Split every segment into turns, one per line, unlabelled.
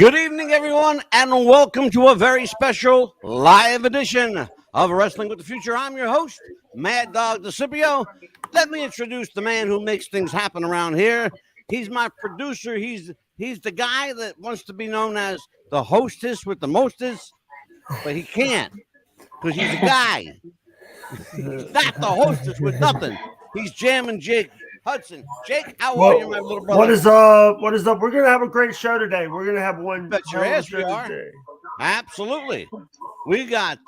Good evening, everyone, and welcome to a very special live edition of Wrestling with the Future. I'm your host, Mad Dog DeCipio. Let me introduce the man who makes things happen around here. He's my producer. He's the guy that wants to be known as the hostess with the mostest, but he can't because he's a guy. He's not the hostess with nothing. He's jamming Jake Hudson. Jake, how are you, my little brother?
What is up? We're gonna have a great show today. We're gonna have one.
Bet your ass we are.
Today.
Absolutely. We got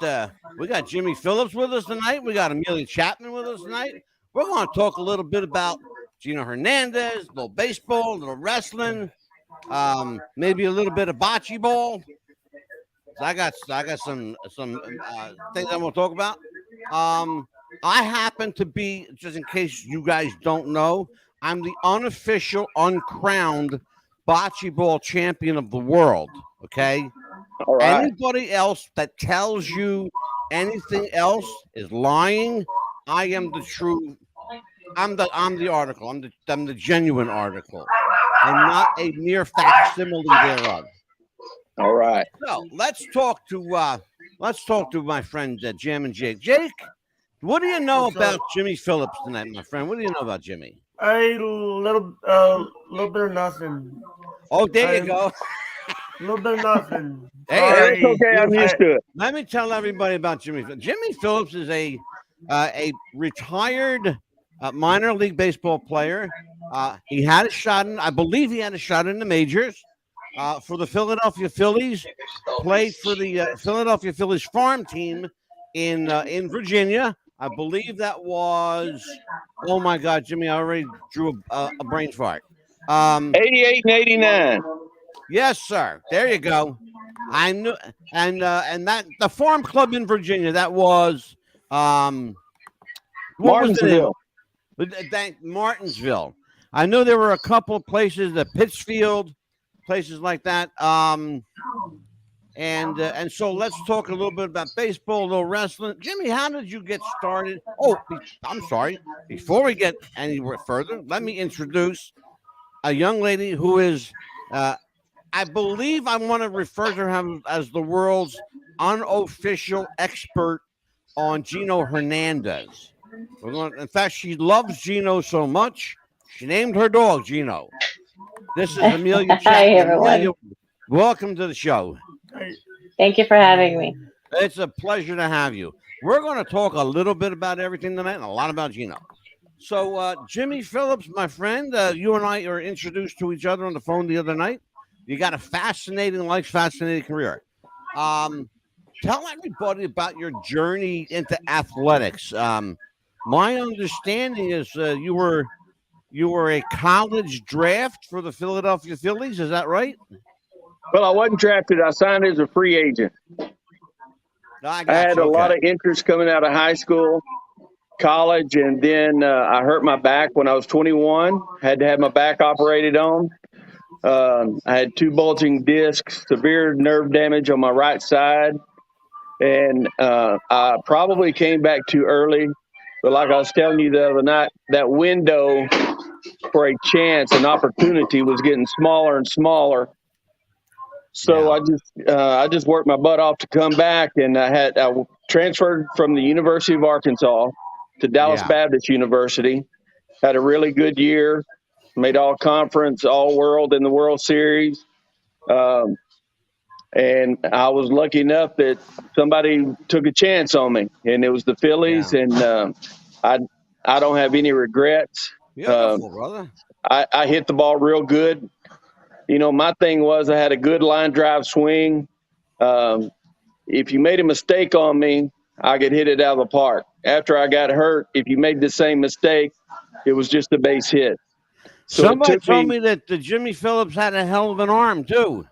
Jimmy Phillips with us tonight. We got Amelia Chapman with us tonight. We're going to talk a little bit about Gino Hernandez, a little baseball, a little wrestling, maybe a little bit of bocce ball. So I got some things I want to talk about. I happen to be, just in case you guys don't know, I'm the unofficial, uncrowned bocce ball champion of the world. Okay.
All right.
Anybody else that tells you anything else is lying. I am the true. I'm the article. I'm the genuine article. I'm not a mere facsimile thereof.
All right.
So let's talk to my friend Jam and Jake. Jake, what do you know about Jimmy Phillips tonight, my friend? What do you know about Jimmy?
A little bit of nothing.
Oh, there you go.
A little bit of nothing.
Hey,
it's okay. I'm used to it.
Let me tell everybody about Jimmy. Jimmy Phillips is a retired minor league baseball player. He had a shot I believe he had a shot in the majors for the Philadelphia Phillies. Played for the Philadelphia Phillies farm team in Virginia. I believe that was. Oh my God, Jimmy! I already drew a brain fart.
88 and 89.
Yes, sir. There you go. I knew, and that the farm club in Virginia. That was
Martinsville.
Martinsville. I knew there were a couple of places, the Pittsfield, places like that. And so let's talk a little bit about baseball, a little wrestling. Jimmy, how did you get started? Oh, I'm sorry. Before we get any further, let me introduce a young lady who is, I believe I want to refer to her as the world's unofficial expert on Gino Hernandez. In fact, she loves Gino so much, she named her dog Gino. This is Amelia Chapman.
Hi, everyone.
Amelia, welcome to the show.
Thank you for having me.
It's a pleasure to have you. We're going to talk a little bit about everything tonight and a lot about Gino. So, Jimmy Phillips, my friend, you and I are introduced to each other on the phone the other night. You got a fascinating life, fascinating career. Tell everybody about your journey into athletics. My understanding is you were a college draft for the Philadelphia Phillies. Is that right?
Well, I wasn't drafted. I signed as a free agent. I had a lot of interest coming out of high school, college, and then I hurt my back when I was 21. Had to have my back operated on. I had 2 bulging discs, severe nerve damage on my right side, and I probably came back too early. But like I was telling you the other night, that window for a chance, an opportunity, was getting smaller and smaller. So I just worked my butt off to come back, and I transferred from the University of Arkansas to Dallas Baptist University. Had a really good year, made all conference, all world in the World Series. And I was lucky enough that somebody took a chance on me, and it was the Phillies. And I don't have any regrets.
Beautiful, brother.
I hit the ball real good. You know, my thing was I had a good line drive swing. If you made a mistake on me, I could hit it out of the park. After I got hurt, if you made the same mistake, it was just a base hit. So
somebody told me that the Jimmy Phillips had a hell of an arm too.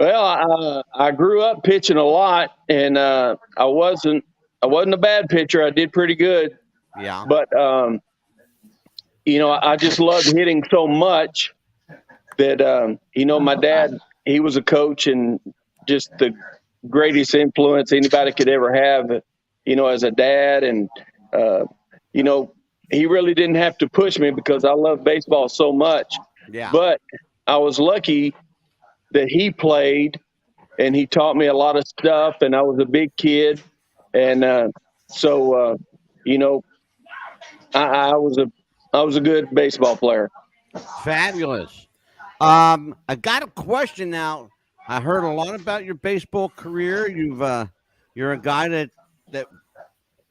Well, I grew up pitching a lot, and I wasn't a bad pitcher. I did pretty good.
Yeah.
But you know, I just loved hitting so much that you know, my dad, he was a coach and just the greatest influence anybody could ever have, you know, as a dad. And you know, he really didn't have to push me because I love baseball so much.
Yeah.
But I was lucky that he played, and he taught me a lot of stuff. And I was a big kid, and so you know, I was a good baseball player.
Fabulous. I got a question now. I heard a lot about your baseball career. You're a guy that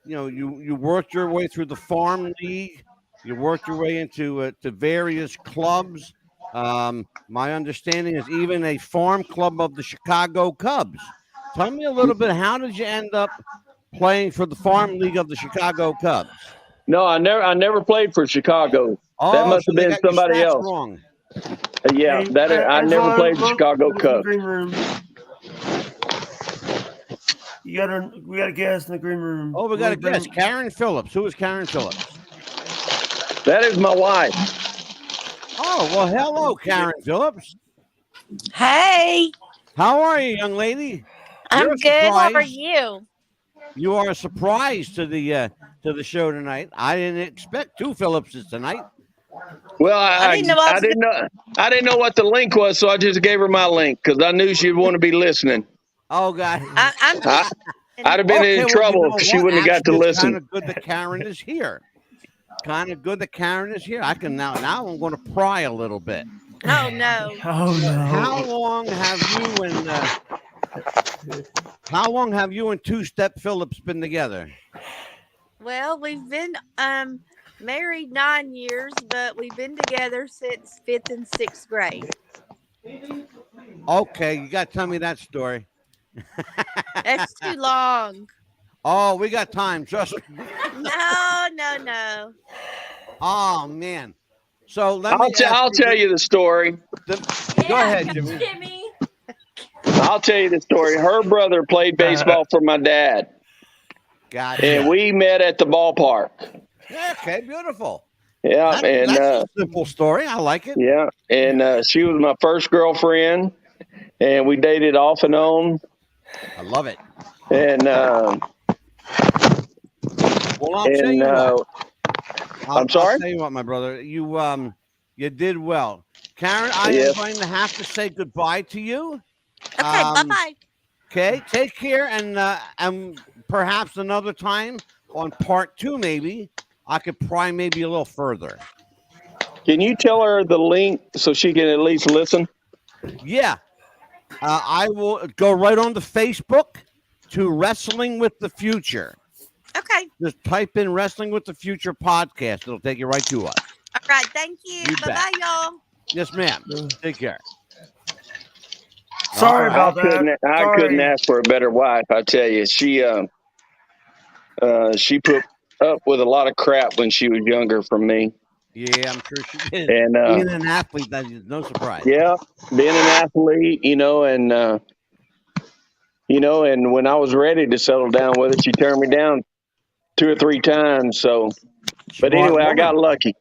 you worked your way through the farm league. You worked your way into to various clubs. My understanding is even a farm club of the Chicago Cubs. Tell me a little bit. How did you end up playing for the farm league of the Chicago Cubs?
No, I never played for Chicago.
Oh,
that must
so
have been somebody else.
Wrong.
Yeah, I never played for Chicago Cubs.
Green room. We got a guest in the green room.
Oh, we got a guest. Karen Phillips. Who is Karen Phillips?
That is my wife.
Oh, well, hello, Karen Phillips.
Hey.
How are you, young lady?
I'm good. How are you?
You are a surprise to the show tonight. I didn't expect two Phillipses tonight.
Well, I didn't know what the link was, so I just gave her my link because I knew she'd want to be listening.
Oh God,
I'd have been in trouble if she wouldn't have got to listen.
Kind of good that Karen is here. I can now I'm going to pry a little bit.
Oh no.
How long have you and Two-Step Phillips been together?
Well, we've been married 9 years, but we've been together since 5th and 6th grade.
Okay, you got to tell me that story.
That's too long.
Oh, we got time. Trust me.
No.
Oh man. So
I'll tell you the story.
Go ahead, Jimmy.
I'll tell you the story. Her brother played baseball for my dad.
Gotcha.
And we met at the ballpark.
Yeah, okay, beautiful.
Yeah,
that's a simple story. I like it.
Yeah, and she was my first girlfriend, and we dated off and on.
I love it.
And
well, I'll tell you what.
I'm sorry?
I'll tell you what, my brother. You did well. Karen, I am going to have to say goodbye to you.
Okay, bye-bye.
Okay, take care, and perhaps another time on part 2, maybe I could pry maybe a little further.
Can you tell her the link so she can at least listen?
Yeah. I will go right on the Facebook to Wrestling with the Future.
Okay.
Just type in Wrestling with the Future Podcast. It'll take you right to us.
All right. Thank you. Bye-bye, y'all.
Yes, ma'am. Take care.
Sorry about that.
I couldn't ask for a better wife. I tell you, she put up with a lot of crap when she was younger from me.
Yeah, I'm sure she did.
And
being an athlete, that is no surprise.
Yeah, being an athlete, and when I was ready to settle down with it, she turned me down 2 or 3 times. So, but anyway, I got lucky.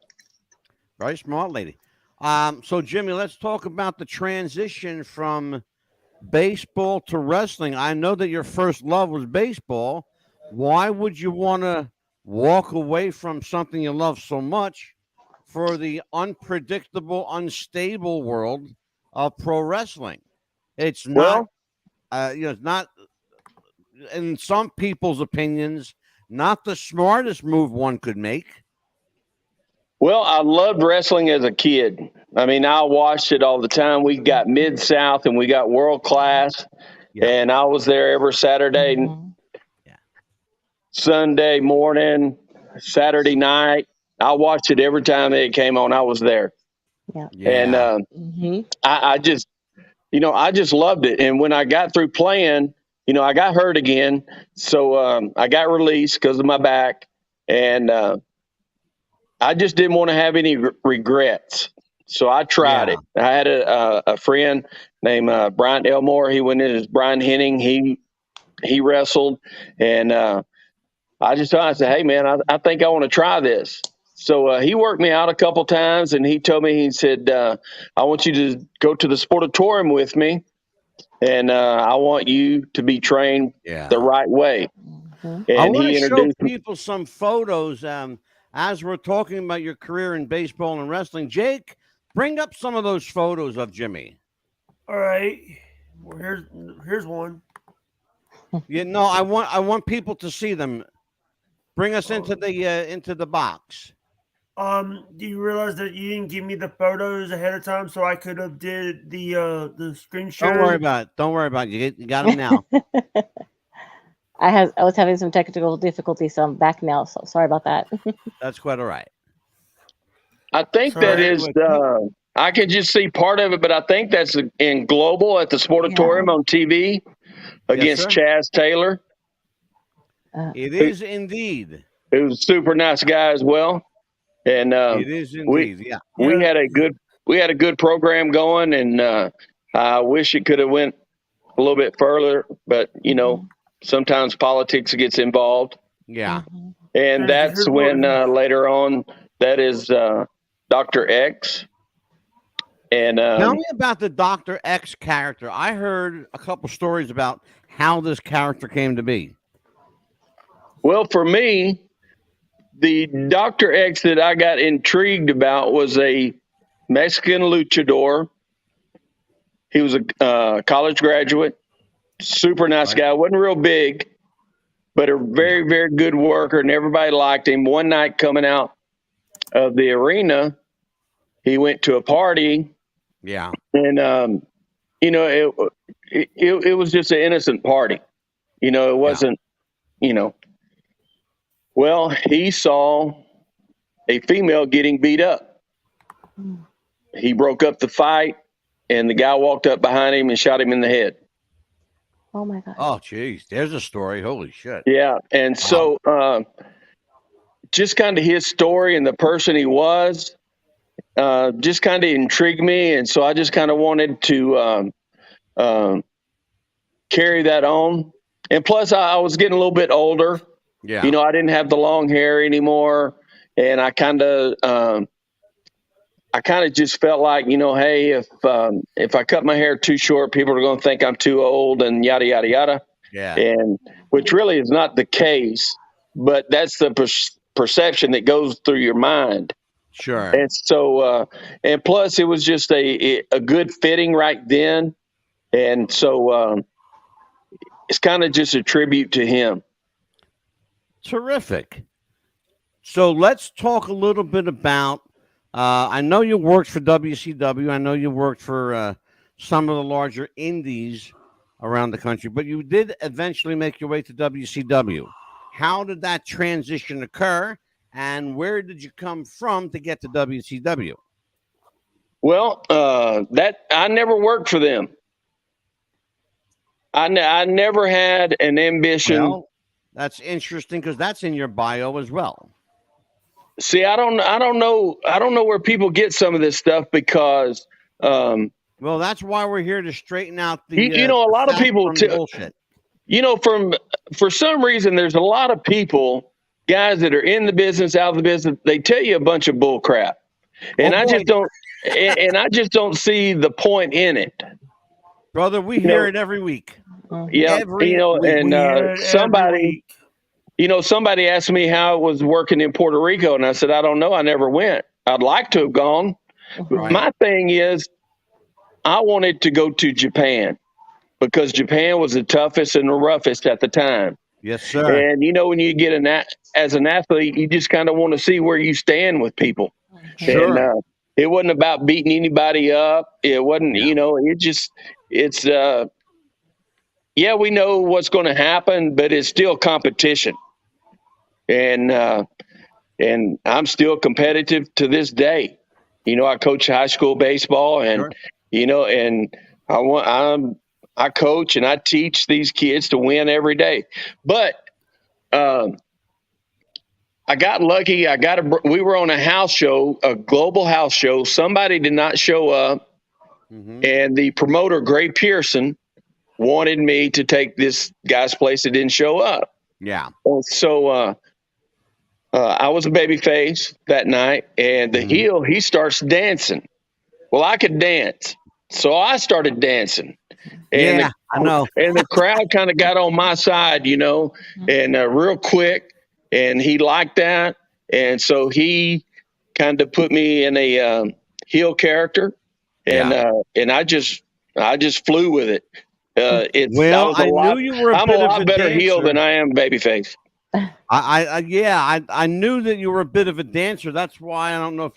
Very smart lady. So Jimmy, let's talk about the transition from baseball to wrestling. I know that your first love was baseball. Why would you want to walk away from something you love so much for the unpredictable, unstable world of pro wrestling? It's not, it's not, in some people's opinions, not the smartest move one could make.
Well, I loved wrestling as a kid. I mean, I watched it all the time. We got Mid-South and we got World Class, and I was there every Saturday, Sunday morning, Saturday night. I watched it every time it came on. I was there. And I just loved it. And when I got through playing, I got hurt again. So I got released because of my back. And I just didn't want to have any regrets. So I tried it. I had a friend named Brian Elmore. He went in as Brian Henning. He wrestled. And I said, hey, man, I think I want to try this. So he worked me out a couple times, and he told me, he said, I want you to go to the Sportatorium with me, and I want you to be trained the right way. And
I want to show people some photos as we're talking about your career in baseball and wrestling. Jake, bring up some of those photos of Jimmy.
All right. Well, here's one.
Yeah, no, I want people to see them. Bring us into the box.
Do you realize that you didn't give me the photos ahead of time so I could have did the screen share?
Don't worry about it. Don't worry about it. You got them now.
I was having some technical difficulties, so I'm back now. So sorry about that.
That's quite all right.
I think that is, I can just see part of it, but I think that's in Global at the Sportatorium on TV against Chaz Taylor.
It is indeed.
He was a super nice guy as well. And
it is indeed,
we had a good program going, and I wish it could have went a little bit further, but you know, sometimes politics gets involved.
Yeah.
And that's when later on, that is Dr. X. And
tell me about the Dr. X character. I heard a couple stories about how this character came to be.
Well, for me, the Dr. X that I got intrigued about was a Mexican luchador. He was a college graduate, super nice guy. Wasn't real big, but a very, very good worker, and everybody liked him. One night coming out of the arena, he went to a party.
Yeah.
And, you know, it was just an innocent party. You know, it wasn't, you know. Well, he saw a female getting beat up. He broke up the fight, and the guy walked up behind him and shot him in the head.
Oh, my God.
Oh, geez. There's a story. Holy shit.
Yeah. And so just kind of his story and the person he was just kind of intrigued me. And so I just kind of wanted to carry that on. And plus, I was getting a little bit older.
Yeah.
You know, I didn't have the long hair anymore. And I kind of just felt like, you know, hey, if I cut my hair too short, people are going to think I'm too old and yada, yada, yada.
Yeah.
And which really is not the case, but that's the perception that goes through your mind.
Sure.
And so, and plus it was just a good fitting right then. And so it's kind of just a tribute to him.
Terrific. So let's talk a little bit about, I know you worked for WCW. I know you worked for some of the larger indies around the country, but you did eventually make your way to WCW. How did that transition occur, and where did you come from to get to WCW?
Well, that I never worked for them. I never had an ambition.
Well, that's interesting because that's in your bio as well.
See, I don't know where people get some of this stuff because.
Well, that's why we're here to straighten out the.
You know, a lot of people
bullshit.
You know, for some reason, there's a lot of people, guys that are in the business, out of the business. They tell you a bunch of bull crap, and I just don't see the point in it.
Brother, we hear it every week.
Yeah, you know, and somebody asked me how it was working in Puerto Rico, and I said, I don't know. I never went. I'd like to have gone. Right. My thing is, I wanted to go to Japan because Japan was the toughest and the roughest at the time.
Yes, sir.
And, you know, when you get as an athlete, you just kind of want to see where you stand with people.
Sure.
And it wasn't about beating anybody up. It wasn't, you know, it's we know what's going to happen, but it's still competition. And I'm still competitive to this day. You know, I coach high school baseball and, you know, and I coach and I teach these kids to win every day. But I got lucky. We were on a house show, a global house show. Somebody did not show up. Mm-hmm. And the promoter, Gray Pearson, wanted me to take this guy's place that didn't show up.
Yeah.
And so I was a baby face that night, and the heel, he starts dancing. Well, I could dance. So I started dancing. And
I know.
And the crowd kind of got on my side, you know, and real quick. And he liked that. And so he kind of put me in a heel character. And I just I just flew with it.
Knew you were
I'm a lot better heel than I am babyface.
I knew that you were a bit of a dancer. That's why I don't know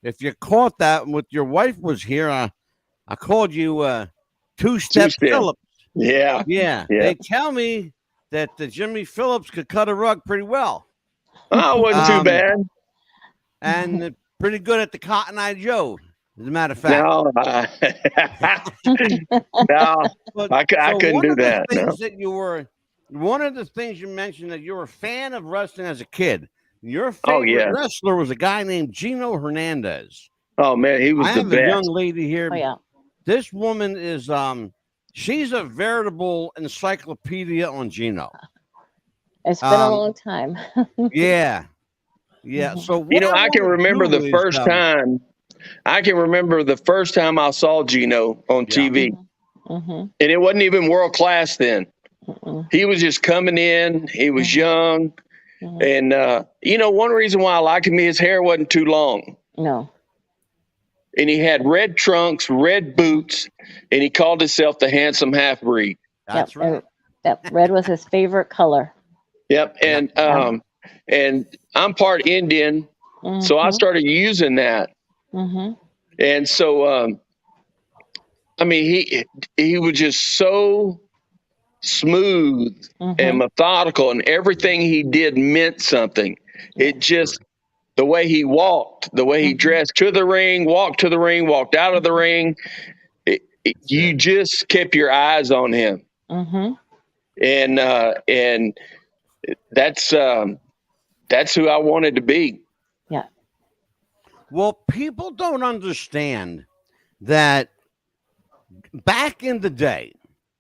if you caught that with your wife was here. I called you two-step Phillips.
Yeah.
They tell me that Jimmy Phillips could cut a rug pretty well.
Oh, it wasn't too bad.
And pretty good at the Cotton Eye Joe, as a matter of fact.
No, I couldn't do that.
One of the things you mentioned that you were a fan of wrestling as a kid. Your favorite wrestler was a guy named Gino Hernandez.
Oh man, he was the best. I have a
young lady here.
Oh, yeah.
This woman is she's a veritable encyclopedia on Gino.
It's been a long time.
Yeah. So
I can remember the first time. I can remember the first time I saw Gino on TV, and it wasn't even world class then. He was just coming in. He was young, and one reason why I liked him, his hair wasn't too long.
No.
And he had red trunks, red boots, and he called himself the handsome half breed.
That's right.
Red was his favorite color.
Yep, and I'm part Indian, so I started using that. And so, he was just so smooth and methodical, and everything he did meant something. It just, the way he walked, the way he dressed to the ring, walked out of the ring, you just kept your eyes on him. And that's who I wanted to be.
Yeah.
Well, people don't understand that back in the day,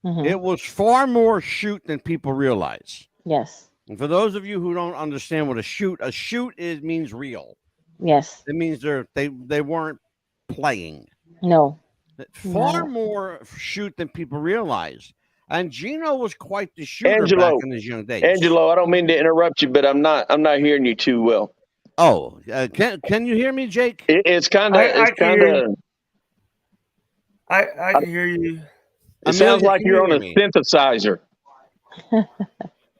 it was far more shoot than people realize.
Yes.
And for those of you who don't understand what a shoot means real.
Yes.
It means they weren't playing.
No.
Far more shoot than people realize. And Gino was quite the shooter back in his young days.
Angelo, I don't mean to interrupt you, but I'm not hearing you too well.
Oh, can you hear me, Jake?
It's kind of.
I can hear you.
It sounds like you're on a synthesizer.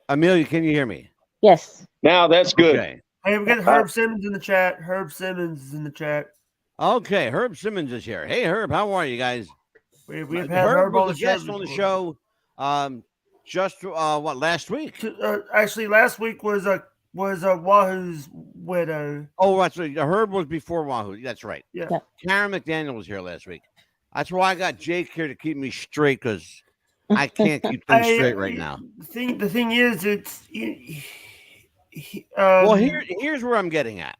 Amelia, can you hear me?
Yes.
Now that's good.
Okay.
Hey, we got Herb Simmons in the chat. Herb Simmons is in the chat.
Okay, Herb Simmons is here. Hey, Herb, how are you guys?
We've had Herb on the
show. Just last week?
Actually, last week was Wahoo's widow.
Oh, that's right. Herb was before Wahoo. That's right.
Yeah.
Karen McDaniel was here last week. That's why I got Jake here to keep me straight, because I can't keep things straight right now.
The thing is, it's
well, here's where I'm getting at.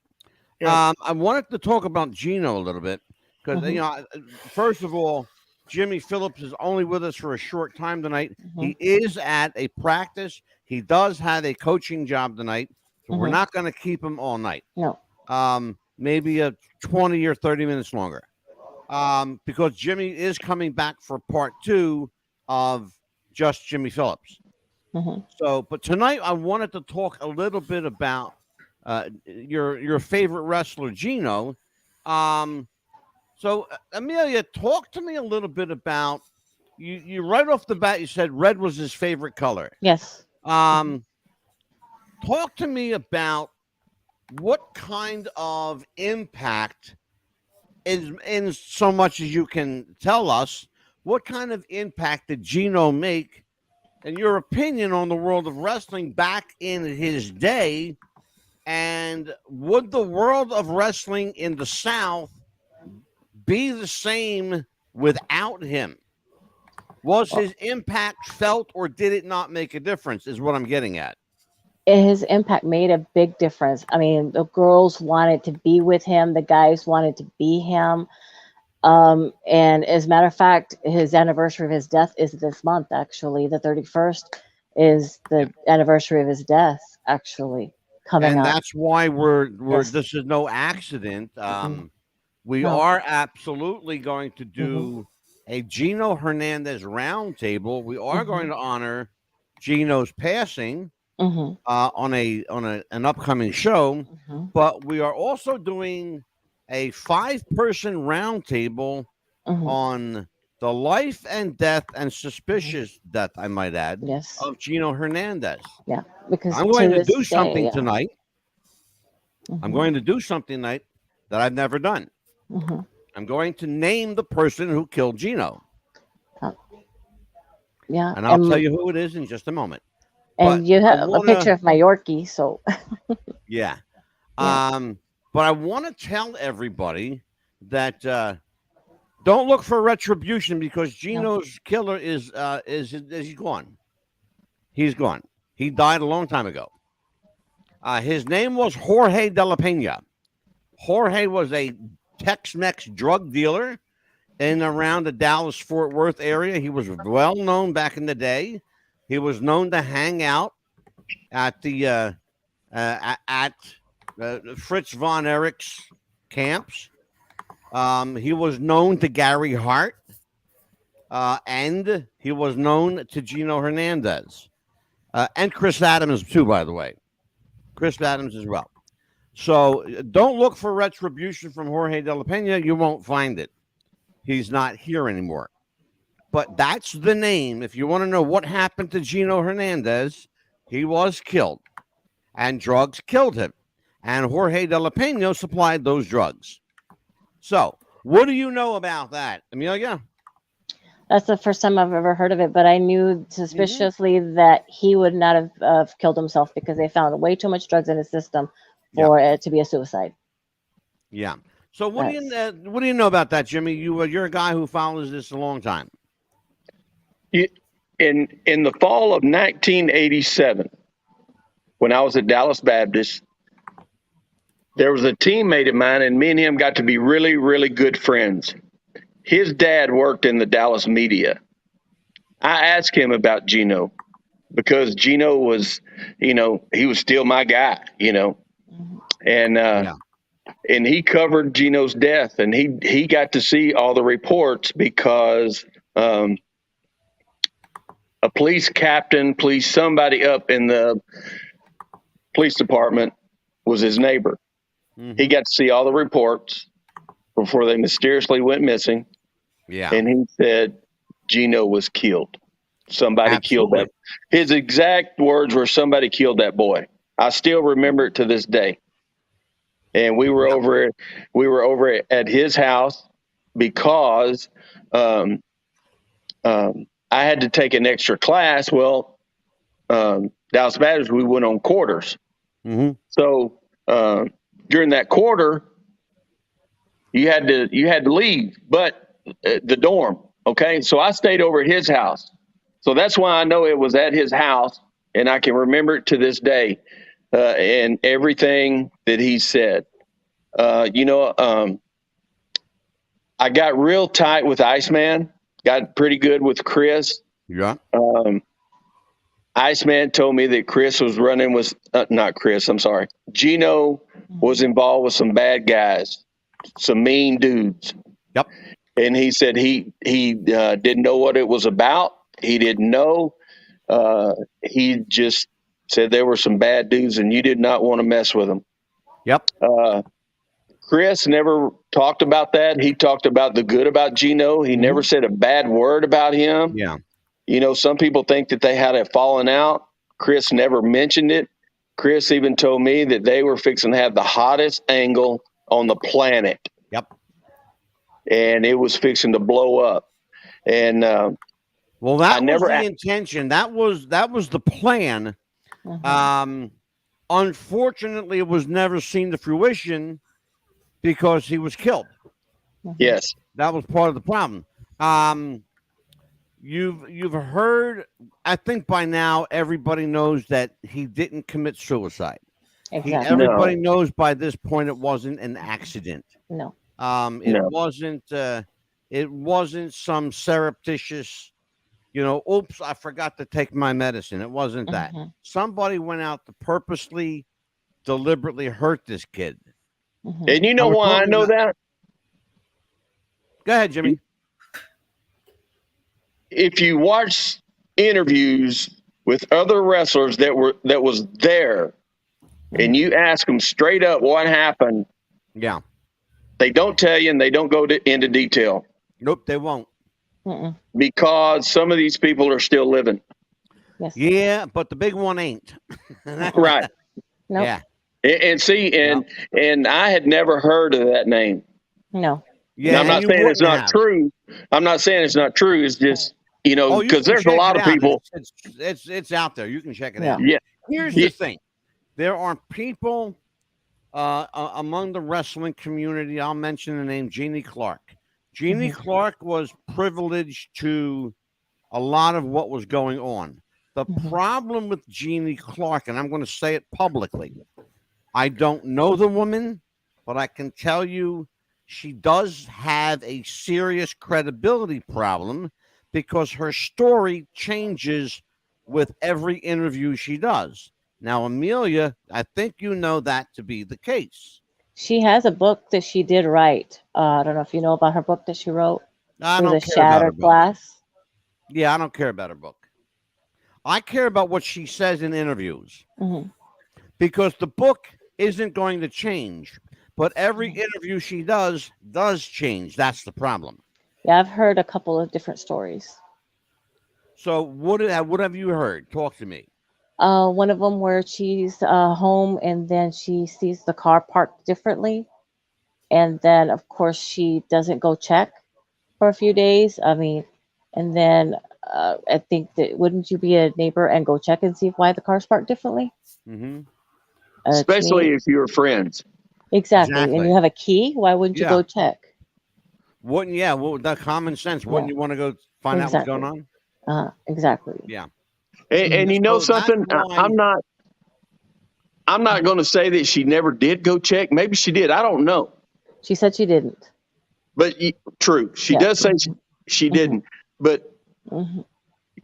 Yeah.
I wanted to talk about Gino a little bit because first of all, Jimmy Phillips is only with us for a short time tonight. He is at a practice. He does have a coaching job tonight, so we're not going to keep him all night.
No.
Maybe a 20 or 30 minutes longer, because Jimmy is coming back for part 2 of just Jimmy Phillips. So, but tonight I wanted to talk a little bit about your favorite wrestler, Gino. So, Amelia, talk to me a little bit about you right off the bat. You said red was his favorite color.
Yes.
Talk to me about what kind of impact, in so much as you can tell us, what kind of impact did Gino make, in your opinion, on the world of wrestling back in his day? And would the world of wrestling in the South be the same without him? Was his impact felt, or did it not make a difference, is what I'm getting at.
His impact made a big difference. I mean, the girls wanted to be with him. The guys wanted to be him. And as a matter of fact, his anniversary of his death is this month, actually. The 31st is the anniversary of his death, actually, coming up.
And that's why this is no accident. We are absolutely going to do a Gino Hernandez roundtable. We are going to honor Gino's passing on an upcoming show, but we are also doing a 5-person roundtable on the life and death and suspicious death, I might add,
Yes.
of Gino Hernandez.
Yeah. Because
I'm going to
this
do something
day,
tonight. I'm going to do something tonight that I've never done.
Mm-hmm.
I'm going to name the person who killed Gino.
Yeah.
And I'll tell you who it is in just a moment.
And
But
you have
I
a picture of my Yorkie, so.
Yeah.
Yeah.
But I want to tell everybody that don't look for retribution because Gino's killer is he's gone. He's gone. He died a long time ago. His name was Jorge de la Pena. Jorge was a Tex-Mex drug dealer in around the Dallas-Fort Worth area. He was well known back in the day. He was known to hang out at the Fritz von Erich's camps. He was known to Gary Hart, and he was known to Gino Hernandez, and Chris Adams too, by the way. Chris Adams as well. So don't look for retribution from Jorge de la Pena. You won't find it. He's not here anymore. But that's the name. If you want to know what happened to Gino Hernandez, he was killed, and drugs killed him. And Jorge de la Pena supplied those drugs. So, what do you know about that, Amelia?
That's the first time I've ever heard of it, but I knew suspiciously that he would not have killed himself because they found way too much drugs in his system for it to be a suicide.
Yeah. So what do you know about that, Jimmy? You're a guy who follows this a long time.
In the fall of 1987, when I was at Dallas Baptist, there was a teammate of mine, and me and him got to be really, really good friends. His dad worked in the Dallas media. I asked him about Gino because Gino was, he was still my guy, and he covered Gino's death, and he got to see all the reports because a police captain, somebody up in the police department was his neighbor. Mm-hmm. He got to see all the reports before they mysteriously went missing.
Yeah.
And he said Gino was killed. Somebody killed that. His exact words were, somebody killed that boy. I still remember it to this day. And we were over at his house because I had to take an extra class. Well, Dallas Baptist, we went on quarters.
Mm-hmm.
So during that quarter, you had to leave, but the dorm. Okay, so I stayed over at his house. So that's why I know it was at his house, and I can remember it to this day, and everything that he said. I got real tight with Iceman. Got pretty good with Chris.
Yeah.
Iceman told me that Chris was running with Gino was involved with some bad guys, some mean dudes.
Yep.
And he said he didn't know what it was about. He didn't know. He just said there were some bad dudes and you did not want to mess with them.
Yep.
Chris never talked about that. He talked about the good about Gino. He never said a bad word about him.
Yeah.
Some people think that they had a falling out. Chris never mentioned it. Chris even told me that they were fixing to have the hottest angle on the planet.
Yep.
And it was fixing to blow up. And
well, that was the intention. That was the plan.
Mm-hmm.
Unfortunately, it was never seen to fruition because he was killed.
Mm-hmm.
Yes.
That was part of the problem. You've heard, I think by now everybody knows that he didn't commit suicide.
Exactly.
Everybody knows by this point it wasn't an accident.
No.
It wasn't some surreptitious, oops, I forgot to take my medicine. It wasn't that.
Mm-hmm.
Somebody went out to purposely, deliberately hurt this kid.
Mm-hmm.
And you know why I know that?
Go ahead, Jimmy.
If you watch interviews with other wrestlers that was there, and you ask them straight up what happened,
yeah,
they don't tell you and they don't go into detail.
Nope, they won't.
because some of these people are still living.
Yes.
Yeah, but the big one ain't.
Right.
Nope.
Yeah.
And see, and I had never heard of that name.
No.
Yeah.
Now, I'm not
you
saying it's
wouldn't
not
have.
true. I'm not saying it's not true. It's just, you know,
Oh, you
because
can
there's a
check
lot
it
of
out.
people.
It's out there. You can check it
Yeah.
out.
Yeah.
Here's
Yeah.
the thing: there are people among the wrestling community. I'll mention the name Jeannie Clark. Jeannie Clark was privileged to a lot of what was going on. The problem with Jeannie Clark, and I'm going to say it publicly, I don't know the woman, but I can tell you she does have a serious credibility problem because her story changes with every interview she does. Now, Amelia, I think you know that to be the case.
She has a book that she did write. I don't know if you know about her book that she wrote.
I
Through
don't
the
care about her
Shattered
book.
Glass.
Yeah, I don't care about her book. I care about what she says in interviews because the book isn't going to change, but every interview she does change. That's the problem.
Yeah, I've heard a couple of different stories.
So what have you heard? Talk to me.
One of them where she's home and then she sees the car parked differently. And then, of course, she doesn't go check for a few days. I mean, and then I think that wouldn't you be a neighbor and go check and see why the car's parked differently?
Mm-hmm.
Especially if you're friends.
Exactly. And you have a key. Why wouldn't you go check?
Wouldn't well, that common sense. Wouldn't you want to go find out what's going on?
Exactly.
Yeah.
And you know something? I'm not going to say that she never did go check. Maybe she did. I don't know.
She said she didn't.
But true. She does say she didn't. But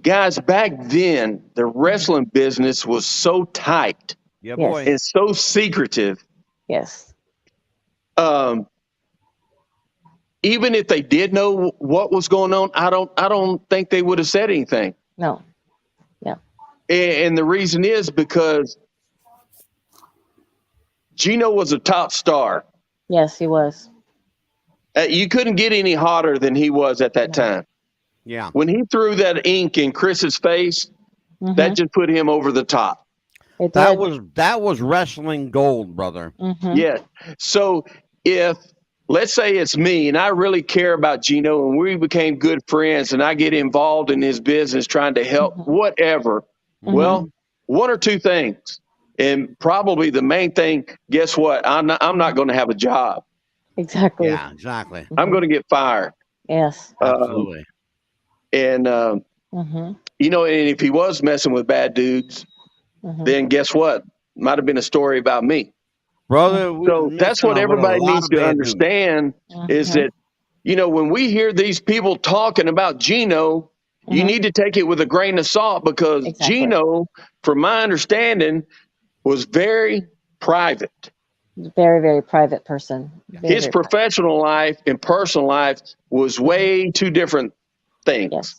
guys, back then, the wrestling business was so tight.
Yeah, boy.
And so secretive.
Yes.
Even if they did know what was going on, I don't think they would have said anything.
No. Yeah.
And the reason is because Gino was a top star.
Yes, he was.
You couldn't get any hotter than he was at that time.
Yeah.
When he threw that ink in Chris's face, that just put him over the top.
That was wrestling gold, brother.
Yeah. So if, let's say it's me and I really care about Gino and we became good friends and I get involved in his business trying to help, whatever. Well, one or two things. And probably the main thing, guess what? I'm not going to have a job.
Exactly.
Yeah, exactly.
I'm going to get fired.
Yes.
Absolutely.
And, you know, and if he was messing with bad dudes, then guess what? Might have been a story about me.
Brother,
so that's what everybody needs to understand is that, you know, when we hear these people talking about Gino, you need to take it with a grain of salt because Gino, from my understanding, was very private.
Very, very private person.
His professional life and personal life was way two different things.
Yes.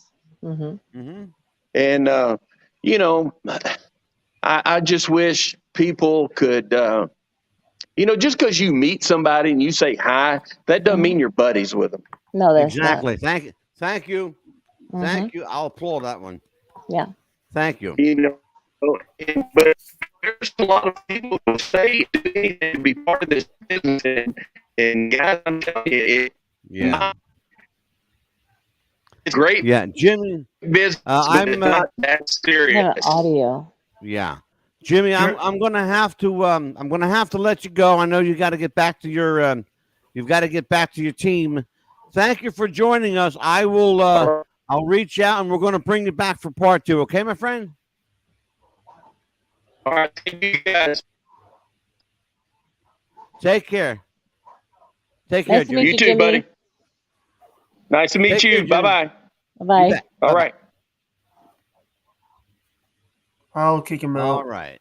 And, you know, I just wish people could, you know, just because you meet somebody and you say hi, that doesn't mean you're buddies with them.
No, that's
exactly.
Not.
Thank you. Thank you. Thank you. I'll applaud that one.
Yeah.
Thank you. You know, but there's a lot of people who say to be part of this business, and guys, I'm telling you, it's great.
Yeah, Jimmy.
Business,
I'm
not that serious.
Audio.
Yeah, Jimmy, I'm gonna have to let you go. I know you got to get back to your you've got to get back to your team. Thank you for joining us. I will I'll reach out and we're going to bring you back for part 2. Okay, my friend.
All right, thank you guys.
Take care. Take care, Jimmy.
You too, buddy. Nice to meet you. Bye-bye.
Bye-bye.
All right.
I'll kick him out.
All right.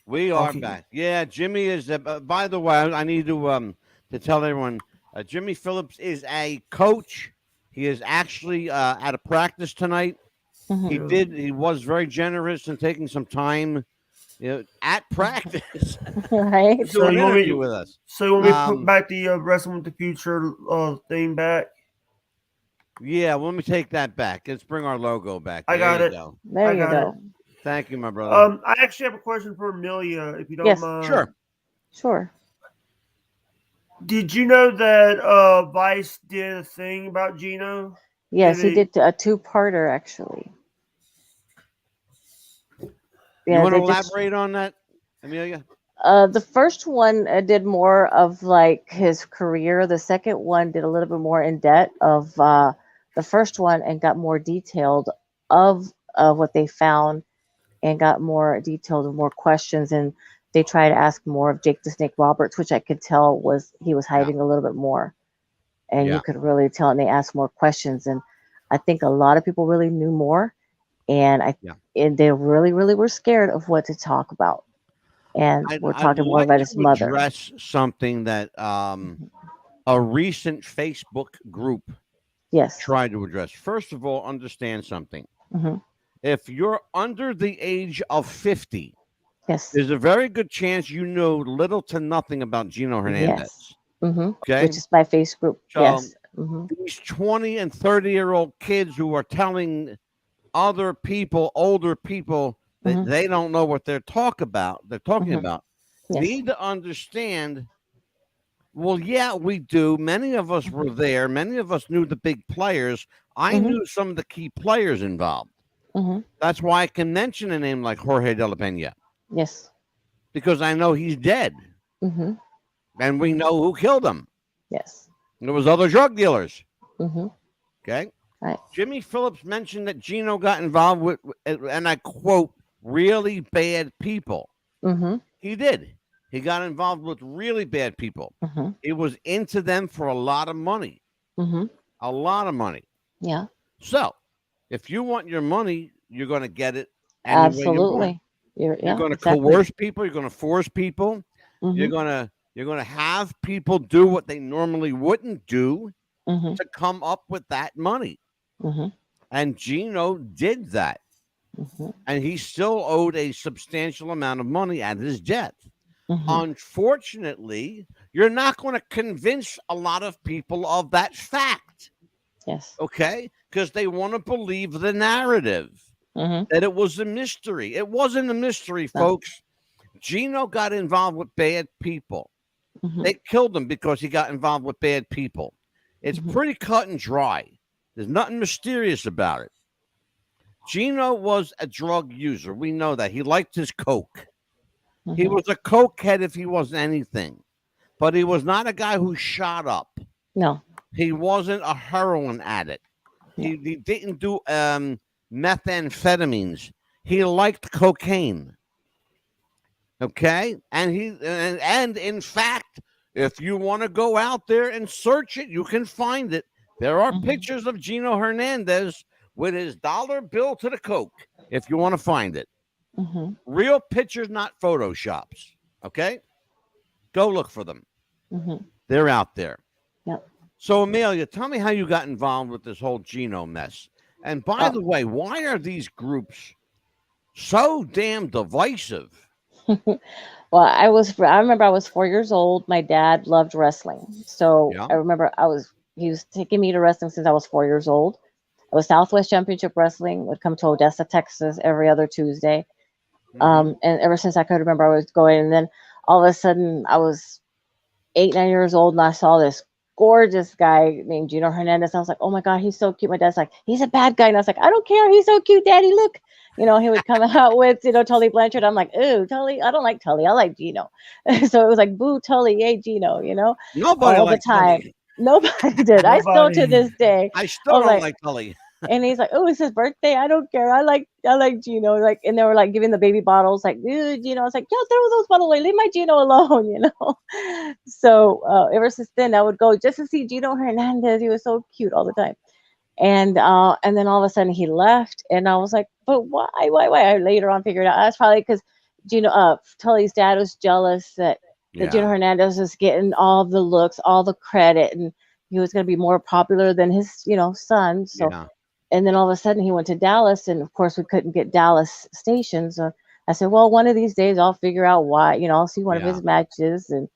We are back. Yeah, Jimmy is. By the way, I need to tell everyone. Jimmy Phillips is a coach. He is actually at a practice tonight. He was very generous in taking some time, at practice.
Right.
So you want me
with us?
So you want me to put back the Wrestling with the Future thing back?
Yeah, well, let me take that back. Let's bring our logo back.
I got
you
it.
go.
There
I
you
got
go.
Thank you, my brother.
I actually have a question for Amelia, if you don't
Yes.
mind.
Sure.
Sure.
Did you know that Vice did a thing about Gino?
Yes, he did a two-parter actually.
You want to
they just
elaborate on that, Amelia?
the first one did more of like his career. The second one did a little bit more in depth of the first one and got more detailed of what they found and got more detailed and more questions. And they tried to ask more of Jake the Snake Roberts, which I could tell he was hiding a little bit more. And you could really tell. And they asked more questions. And I think a lot of people really knew more. And and they really, really were scared of what to talk about. And we're talking more about his mother.
Address something that a recent Facebook group tried to address. First of all, understand something.
Mm-hmm.
If you're under the age of 50,
yes,
there's a very good chance you know little to nothing about Gino Hernandez.
Yes. Mm-hmm.
Okay,
which is my Facebook group.
So,
yes, mm-hmm.
These 20 and 30-year-old kids who are telling other people, older people, that they don't know what they're talking about,
Yes.
need to understand. Well, yeah, we do. Many of us were there. Many of us knew the big players. I knew some of the key players involved.
Mm-hmm.
That's why I can mention a name like Jorge de la Pena.
Yes.
Because I know he's dead.
Mm-hmm.
And we know who killed him.
Yes.
There was other drug dealers.
Mm-hmm.
Okay.
Right.
Jimmy Phillips mentioned that Gino got involved with, and I quote, really bad people.
Mm-hmm.
He did. He got involved with really bad people.
Mm-hmm.
He was into them for a lot of money.
Mm-hmm.
A lot of money.
Yeah.
So, if you want your money, you're going to get it.
Absolutely.
You're going to coerce people. You're going to force people.
Mm-hmm.
You're going to have people do what they normally wouldn't do to come up with that money.
Mm-hmm.
And Gino did that.
Mm-hmm.
And he still owed a substantial amount of money at his death.
Mm-hmm.
Unfortunately, you're not going to convince a lot of people of that fact.
Yes.
Okay? Because they want to believe the narrative that it was a mystery. It wasn't a mystery, folks. Gino got involved with bad people. They killed him because he got involved with bad people. It's pretty cut and dry. There's nothing mysterious about it. Gino was a drug user. We know that. He liked his coke. He was a cokehead if he wasn't anything. But he was not a guy who shot up.
No.
He wasn't a heroin addict. He didn't do methamphetamines. He liked cocaine. Okay? And in fact, if you want to go out there and search it, you can find it. There are pictures of Gino Hernandez with his dollar bill to the coke, if you want to find it. Real pictures, not photoshops. Okay? Go look for them. They're out there.
Yep.
So, Amelia, tell me how you got involved with this whole Gino mess. And by the way, why are these groups so damn divisive?
Well, I remember I was 4 years old. My dad loved wrestling. So I remember he was taking me to wrestling since I was 4 years old. It was Southwest Championship Wrestling, would come to Odessa, Texas every other Tuesday. And ever since I could remember, I was going. And then all of a sudden I was 8, 9 years old and I saw this gorgeous guy named Gino Hernandez. I was like, oh my God, he's so cute. My dad's like, he's a bad guy. And I was like, I don't care. He's so cute, Daddy. Look. He would come out with, Tully Blanchard. I'm like, ooh, Tully. I don't like Tully. I like Gino. So it was like, boo, Tully, yay, Gino,
Nobody
all the time.
Tully.
Nobody did. I still to this day.
I still don't like Tully.
And he's like, oh, it's his birthday. I don't care. I like Gino. Like, and they were like giving the baby bottles, like, dude, Gino. I was like, yo, throw those bottles away. Leave my Gino alone, So ever since then, I would go just to see Gino Hernandez. He was so cute all the time. And then all of a sudden he left, and I was like, but why? I later on figured out that's probably because Tully's dad was jealous that Gino Hernandez was getting all the looks, all the credit, and he was going to be more popular than his son. So. Yeah. And then all of a sudden he went to Dallas, and of course we couldn't get Dallas stations. So I said, well, one of these days I'll figure out why, I'll see one of his matches. And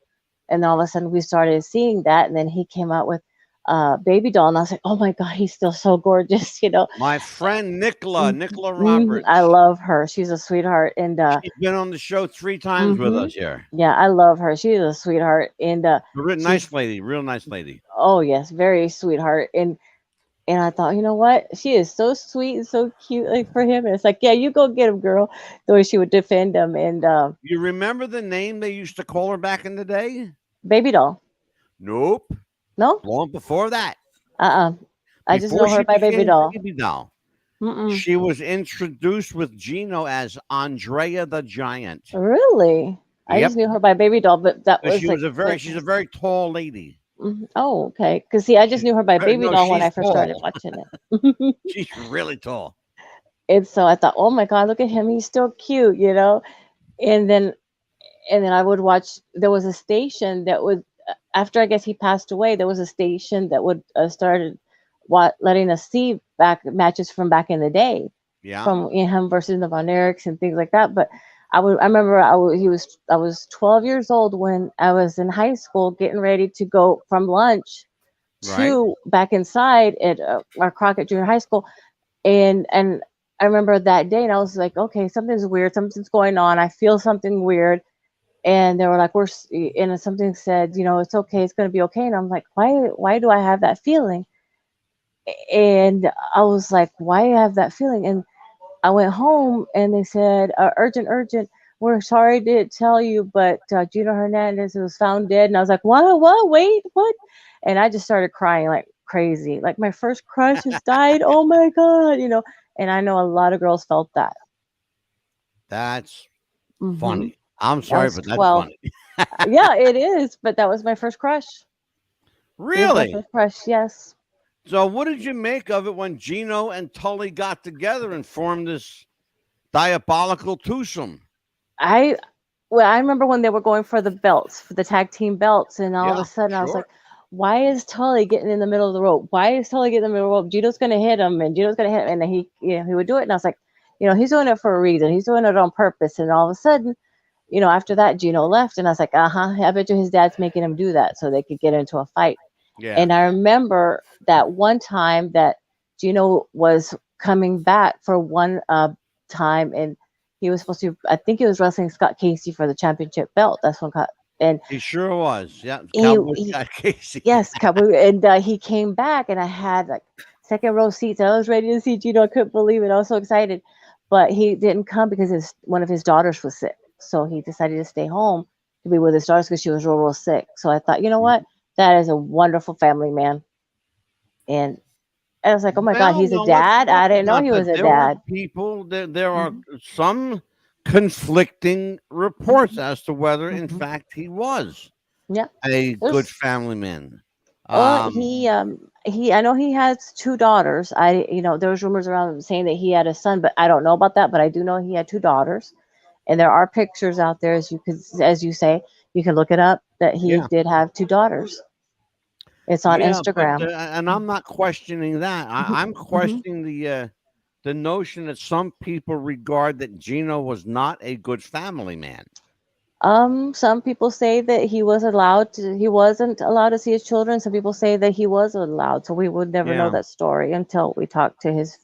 then all of a sudden we started seeing that. And then he came out with baby doll, and I was like, oh my god, he's still so gorgeous, you know.
My friend Nicola Roberts.
I love her. She's a sweetheart, and
she's been on the show 3 times with us here.
Yeah, I love her. She's a sweetheart, and
a real nice lady, real nice lady.
Oh yes, very sweetheart, and I thought, you know what, she is so sweet and so cute, like for him. And it's like, yeah, you go get him, girl. The way she would defend him, and
you remember the name they used to call her back in the day?
Baby doll.
Nope.
No.
Long before that.
I just know her by Baby doll.
Baby doll. She was introduced with Gino as Andrea the Giant.
Really? I just knew her by Baby doll, but that was
she's a very tall lady.
Oh, okay. Because see, I just knew her by Baby doll when I first started watching it.
She's really tall.
And so I thought, oh my God, look at him. He's still cute, you know? And then I would watch, there was a station that would, after I guess he passed away, there was a station that would started letting us see back matches from back in the day.
Yeah.
From him versus the Von Erichs and things like that. But I remember I was 12 years old when I was in high school getting ready to go from lunch to back inside at our Crockett Junior High School. And I remember that day and I was like, okay, something's weird. Something's going on. I feel something weird. And they were like, and something said, you know, it's okay. It's going to be okay. And I'm like, why do I have that feeling? And I was like, why do I have that feeling? And I went home and they said, urgent, we're sorry to tell you, but Gino Hernandez was found dead. And I was like, what, wait, what? And I just started crying like crazy. Like my first crush just died. Oh my God, you know. And I know a lot of girls felt that.
That's funny. I'm sorry, but that's
12.
funny.
Yeah, it is. But that was my first crush.
Really?
My first crush, yes.
So what did you make of it when Gino and Tully got together and formed this diabolical twosome?
I remember when they were going for the belts, for the tag team belts, and all of a sudden I was like, why is Tully getting in the middle of the rope? Why is Tully getting in the middle of the rope? Gino's going to hit him, and Gino's going to hit him, and then he would do it. And I was like, you know, he's doing it for a reason. He's doing it on purpose. And all of a sudden, you know, after that, Gino left, and I was like, I bet you his dad's making him do that so they could get into a fight. Yeah. And I remember that one time that Gino was coming back for one time, and he was supposed to, I think he was wrestling Scott Casey for the championship belt. That's when and
he sure was. Yeah. Cowboy Scott Casey.
Yes, Cowboy. And he came back, and I had like second row seats. I was ready to see Gino. I couldn't believe it. I was so excited. But he didn't come because one of his daughters was sick. So he decided to stay home to be with his daughters because she was real sick. So I thought, you know what? That is a wonderful family man. And I was like, oh my God, he's a dad. I didn't know he was a dad.
There are some conflicting reports as to whether, in fact, he was a good family man.
Well, I know he has 2 daughters. There was rumors around saying that he had a son, but I don't know about that. But I do know he had 2 daughters, and there are pictures out there, as you say, you can look it up, that he did have 2 daughters. It's on Instagram.
And I'm not questioning that. I'm questioning the notion that some people regard that Gino was not a good family man.
Some people say that he wasn't allowed to see his children. Some people say that he was allowed. So we would never know that story until we talk to his,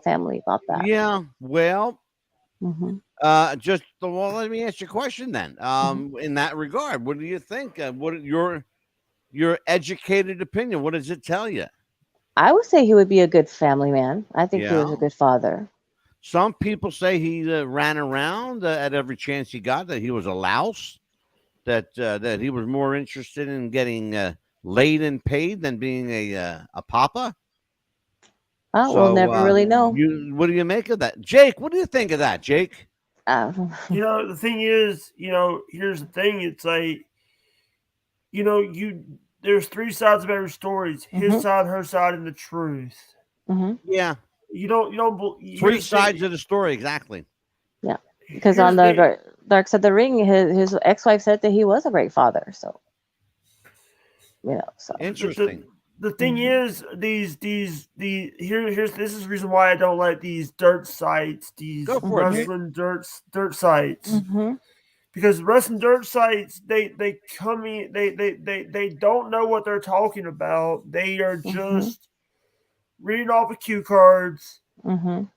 family about that.
Yeah. Well, let me ask you a question then. In that regard, what do you think? What your educated opinion? What does it tell you?
I would say he would be a good family man. I think he was a good father.
Some people say he ran around at every chance he got, that he was a louse, that he was more interested in getting laid and paid than being a papa.
Oh, we'll never really know.
What do you make of that? Jake, what do you think of that, Jake?
The thing is, here's the thing. It's like, there's 3 sides of every story. It's his side, her side, and the truth.
Yeah.
You don't
3 sides of the story, exactly.
Yeah, because on the Dark Side of the Ring, his ex-wife said that he was a great father. So, so
interesting.
The thing is, this is the reason why I don't like these dirt sites, these wrestling dirt sites. because wrestling dirt sites they come in they don't know what they're talking about. They are just reading off of cue cards, and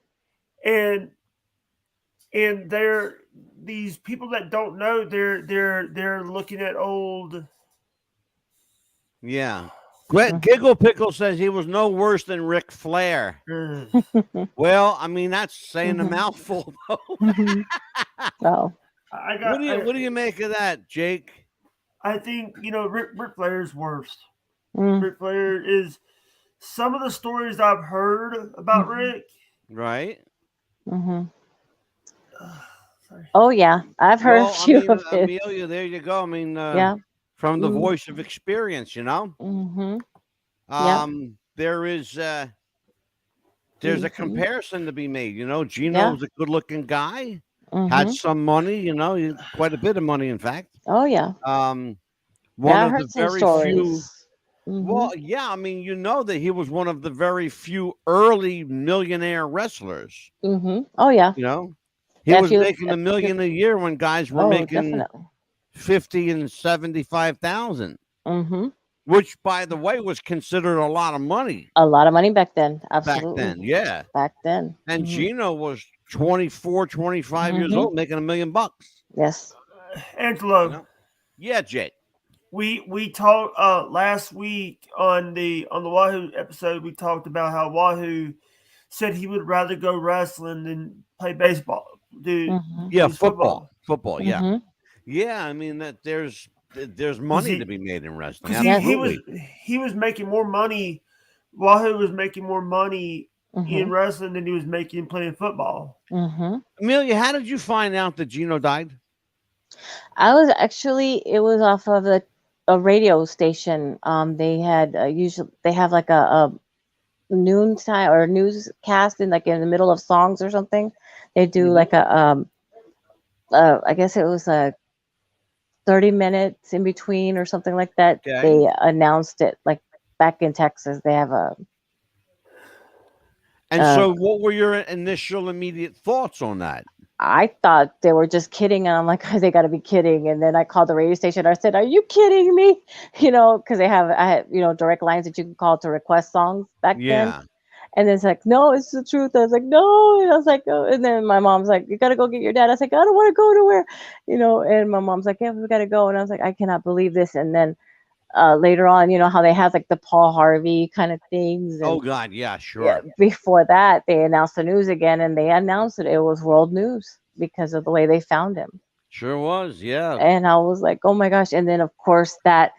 they're these people that don't know. They're looking at old.
Yeah. Giggle Pickle says he was no worse than Ric Flair. Well, I mean, that's saying a mouthful, though.
Oh.
What do you make of that, Jake?
I think, Ric Flair's worst. Ric Flair is some of the stories I've heard about Rick.
Right.
Oh, yeah. I've heard a few of it.
Amelia, there you go. I mean, from the voice of experience, there is there's a comparison to be made. Gino's a good-looking guy, had some money, quite a bit of money, in fact.
Oh, yeah.
One
I
of
heard
the
some
very
stories.
few. Well, yeah, I mean, that he was one of the very few early millionaire wrestlers.
Oh, yeah.
He was making $1 million a year when guys were making
definitely.
50 and 75,000. Which, by the way, was considered a lot of money.
A lot of money back then. Absolutely.
Back then, yeah.
Back then.
And Gino was 24, 25 years old, making $1 million.
Yes.
Angelo.
Yeah, Jake.
We talked last week on the Wahoo episode. We talked about how Wahoo said he would rather go wrestling than play baseball.
Football. Yeah. Yeah, I mean that there's money to be made in wrestling.
He was making more money. Wahoo was making more money in wrestling than he was making playing football.
Amelia, how did you find out that Gino died?
It was off of a radio station. They had they have like a noon time or newscast in in the middle of songs or something. They do like I guess it was 30 minutes in between or something like that. Okay. They announced it back in Texas. They have a.
And so what were your initial immediate thoughts on that?
I thought they were just kidding. And I'm like, they got to be kidding. And then I called the radio station. I said, are you kidding me? Because I had direct lines that you can call to request songs back then. And it's like, no, it's the truth. I was like, no. And I was like, oh. And then my mom's like, you got to go get your dad. I was like, I don't want to go nowhere, And my mom's like, yeah, we got to go. And I was like, I cannot believe this. And then later on, how they have the Paul Harvey kind of things. And,
oh, God. Yeah, sure.
Before that, they announced the news again, and they announced that it was world news because of the way they found him.
Sure was. Yeah.
And I was like, oh, my gosh. And then, of course, that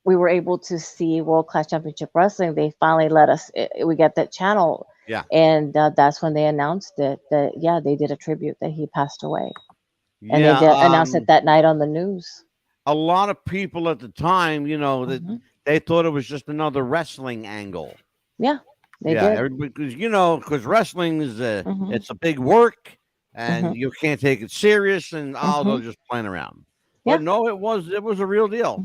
we were able to see World Class Championship Wrestling. They finally let us, we got that channel.
Yeah.
And that's when they announced it that, they did a tribute that he passed away. And they did announce it that night on the news.
A lot of people at the time, that they thought it was just another wrestling angle.
Yeah, they did.
Because wrestling is it's a big work and you can't take it serious and they're just playing around. But no, it was a real deal.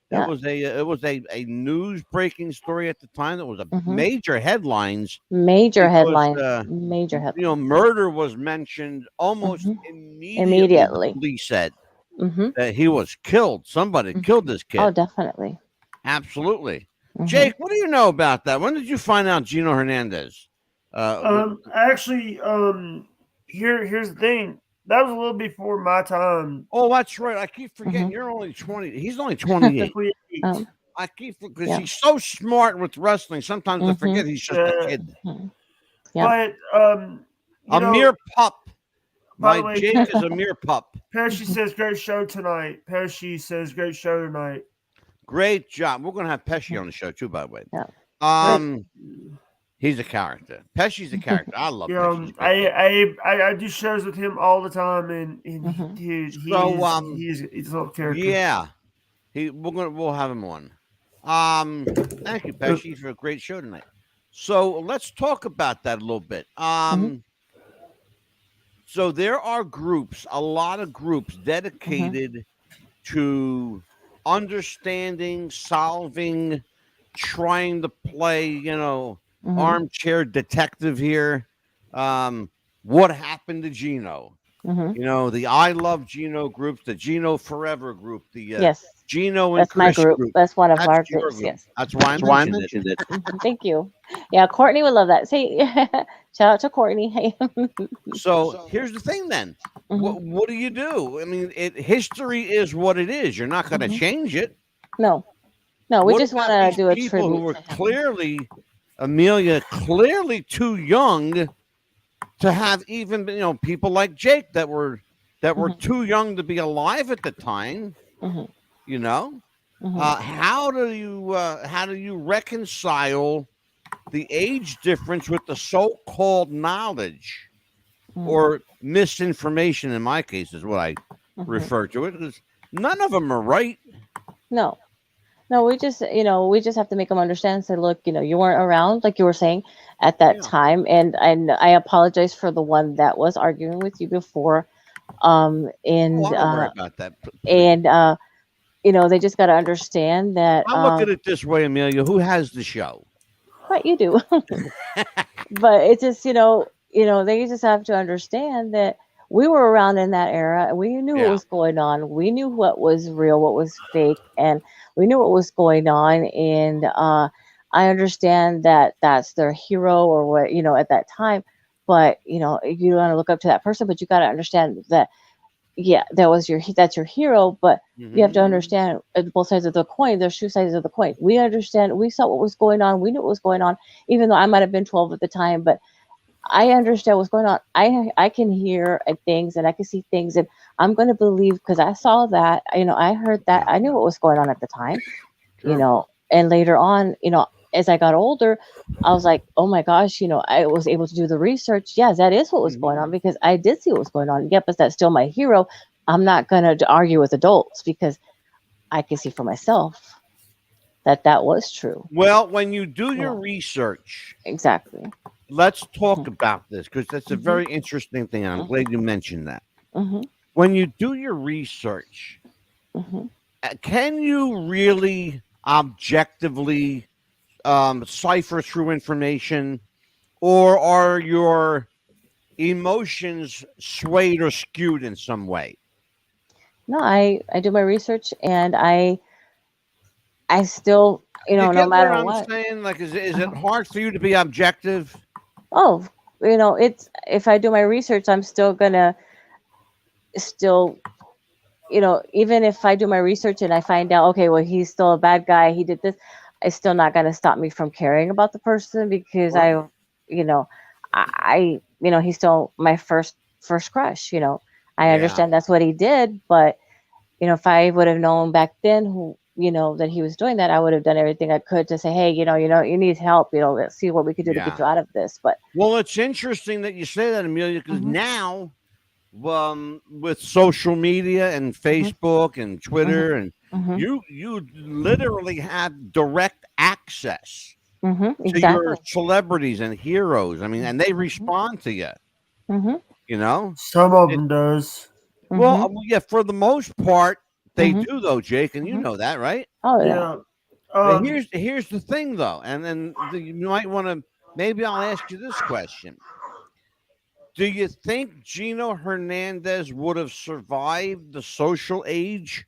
It was a news breaking story at the time. That was a major headlines.
Major headlines.
Murder was mentioned almost immediately. Police said that he was killed. Somebody killed this kid.
Oh, definitely.
Absolutely. Jake, what do you know about that? When did you find out Gino Hernandez?
Actually, here's the thing. That was a little before my time.
Oh, that's right. I keep forgetting you're only 20. He's only 28. I keep because he's so smart with wrestling. Sometimes I forget he's just a kid.
But
a mere pup. My Jake is a mere pup.
Pesci says great show tonight. Pesci says great show tonight.
Great job. We're gonna have Pesci on the show too, by the way.
Yeah.
He's a character. Pesci's a character. I love Pesci.
I do shows with him all the time, and he's a little character. Yeah,
we'll have him on. Thank you, Pesci, for a great show tonight. So let's talk about that a little bit. So there are groups, a lot of groups dedicated to understanding, solving, trying to play, armchair detective here. What happened to Gino?
Mm-hmm.
You know, the I Love Gino groups, the Gino Forever group, the
Yes,
Gino and
that's my
Chris
group.
group.
That's one of
That's
our
your
groups.
group.
Yes.
That's why I
That's why I
mentioned it.
mentioned it.
Mhm. Thank you. Yeah, Courtney would love that. Say, shout out to Courtney. Hey.
So here's the thing then.
Mhm.
What do you do? I mean, history is what it is. You're not going to
Mhm.
change it.
No, no, we
What
just want
about
to
these
do a
people who
tribute
were
to him.
clearly, Amelia, clearly too young to have even, people like Jake that were
Mhm.
too young to be alive at the time,
Mhm.
you know?
Mhm.
How do you reconcile the age difference with the so-called knowledge
Mhm.
or misinformation? In my case, is what I
Mhm.
refer to it, because none of them are right.
No, no, we just have to make them understand and say, look, you weren't around, like you were saying, at that
Yeah.
time. And I apologize for the one that was arguing with you before.
Oh,
And,
I don't worry about that. Please.
and, they just got to understand that,
I look at it this way, Amelia. Who has the show?
what you do. But it's just, they just have to understand that we were around in that era and we knew what
Yeah.
was going on. We knew what was real, what was fake, and we knew what was going on. And I understand that that's their hero or what, at that time. But, you want to look up to that person, but you got to understand that, yeah, that's your hero. But you have to
Mm-hmm.
understand both sides of the coin. There's two sides of the coin. We understand. We saw what was going on. We knew what was going on, even though I might have been 12 at the time. But I understand what's going on. I can hear things and I can see things, and I'm going to believe because I saw that. I heard that. I knew what was going on at the time.
Sure.
And later on, as I got older, I was like, oh my gosh, I was able to do the research. Yes, that is what was going on because I did see what was going on. Yep, but that's still my hero. I'm not going to argue with adults because I can see for myself that was true.
Well, when you do your
Yeah.
research,
Exactly.
let's talk about this because that's a
Mhm.
very interesting thing. And I'm glad you mentioned that.
Mhm.
When you do your research,
Mhm.
can you really objectively cipher through information, or are your emotions swayed or skewed in some way?
No, I do my research and I still,
You
no
get what
matter
I'm
what.
saying? Like, is it
Uh-huh.
hard for you to be objective?
Oh, it's if I do my research, I'm still gonna still, even if I do my research and I find out, okay, well, he's still a bad guy, he did this, it's still not gonna stop me from caring about the person because
Right.
you know, he's still my first crush. I
Yeah.
understand that's what he did, but if I would have known back then who, that he was doing that, I would have done everything I could to say, hey, you need help, let's see what we could do to get
Yeah.
you out of this. But
Well, it's interesting that you say that, Amelia, because
Mhm.
now, with social media and Facebook and Twitter, and
Mhm.
you literally have direct access to your
Exactly.
celebrities and heroes. I mean, and they respond to you.
Mhm.
You know,
Some of
it,
them does.
well,
Mhm.
yeah, for the most part, they
Mhm.
do though, Jake, and you
Mhm.
know that, right?
Oh yeah.
Yeah.
But
Um.
here's the thing, though, and then you might want to. Maybe I'll ask you this question: do you think Gino Hernandez would have survived the social age?